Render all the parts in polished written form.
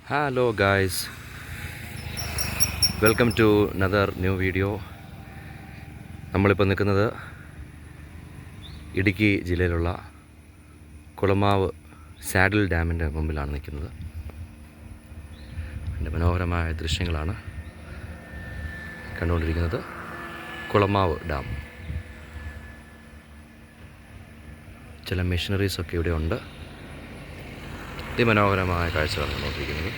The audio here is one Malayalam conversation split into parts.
Hello guys, welcome to another new video. നമ്മളിപ്പോൾ നിൽക്കുന്നത് ഇടുക്കി ജില്ലയിലുള്ള കുളമാവ് സാഡിൽ ഡാമിൻ്റെ മുമ്പിലാണ് നിൽക്കുന്നത്. അതിൻ്റെ മനോഹരമായ ദൃശ്യങ്ങളാണ് കണ്ടുകൊണ്ടിരിക്കുന്നത്. കുളമാവ് ഡാം, ചില മെഷീനറീസൊക്കെ ഇവിടെ ഉണ്ട്. അതിമനോഹരമായ കാഴ്ചകളാണ് കണ്ടുകൊണ്ടിരിക്കുന്നത്.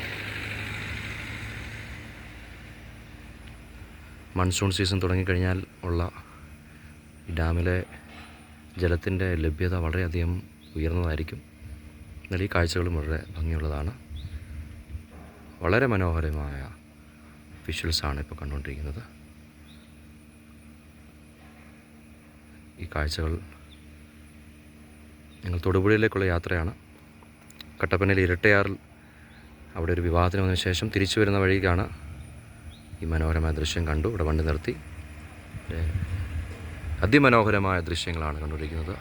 മൺസൂൺ സീസൺ തുടങ്ങിക്കഴിഞ്ഞാൽ ഉള്ള ഈ ഡാമിലെ ജലത്തിൻ്റെ ലഭ്യത വളരെയധികം ഉയർന്നതായിരിക്കും. എന്നാൽ ഈ കാഴ്ചകളും വളരെ ഭംഗിയുള്ളതാണ്. വളരെ മനോഹരമായ വിഷ്വൽസാണ് ഇപ്പോൾ കണ്ടുകൊണ്ടിരിക്കുന്നത്. ഈ കാഴ്ചകൾ ഞങ്ങൾ തൊടുപുഴയിലേക്കുള്ള യാത്രയാണ്. കട്ടപ്പനയിൽ ഇരട്ടയാറിൽ അവിടെ ഒരു വിവാഹത്തിന് വന്നതിന് ശേഷം തിരിച്ചു വരുന്ന വഴിക്കാണ് ഈ മനോഹരമായ ദൃശ്യം കണ്ടു. ഇവിടെ വണ്ടി നിർത്തി. അതിമനോഹരമായ ദൃശ്യങ്ങളാണ് കണ്ടുകൊണ്ടിരിക്കുന്നത്.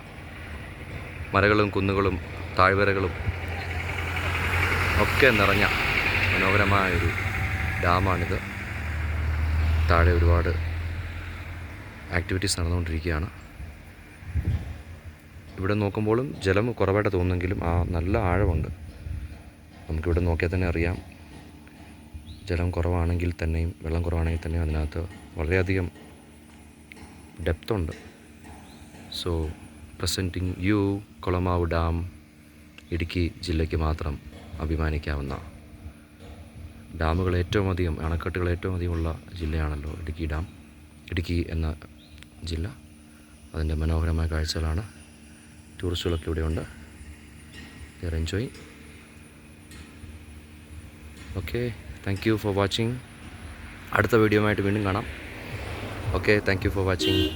മലകളും കുന്നുകളും താഴ്വരകളും ഒക്കെ നിറഞ്ഞ മനോഹരമായൊരു ഡാമാണിത്. താഴെ ഒരുപാട് ആക്ടിവിറ്റീസ് നടന്നുകൊണ്ടിരിക്കുകയാണ്. ഇവിടെ നോക്കുമ്പോഴും ജലം കുറവായിട്ട് തോന്നുമെങ്കിലും നല്ല ആഴമുണ്ട്. നമുക്കിവിടെ നോക്കിയാൽ തന്നെ അറിയാം, ജലം കുറവാണെങ്കിൽ തന്നെയും വെള്ളം കുറവാണെങ്കിൽ തന്നെയും അതിനകത്ത് വളരെയധികം ഡെപ്തുണ്ട്. So presenting you Kulamavu dam, Idukki ജില്ലയ്ക്ക് മാത്രം അഭിമാനിക്കാവുന്ന ഡാമുകൾ ഏറ്റവും അധികം, അണക്കെട്ടുകൾ ഏറ്റവും അധികം ഉള്ള ജില്ലയാണല്ലോ ഇടുക്കി എന്ന ജില്ല. അതിൻ്റെ മനോഹരമായ കാഴ്ചകളാണ്. ടൂറിസ്റ്റുകളൊക്കെ ഇവിടെയുണ്ട്. They are enjoying. Okay, thank you for watching. അടുത്ത വീഡിയോയുമായിട്ട് വീണ്ടും കാണാം. Okay, thank you for watching.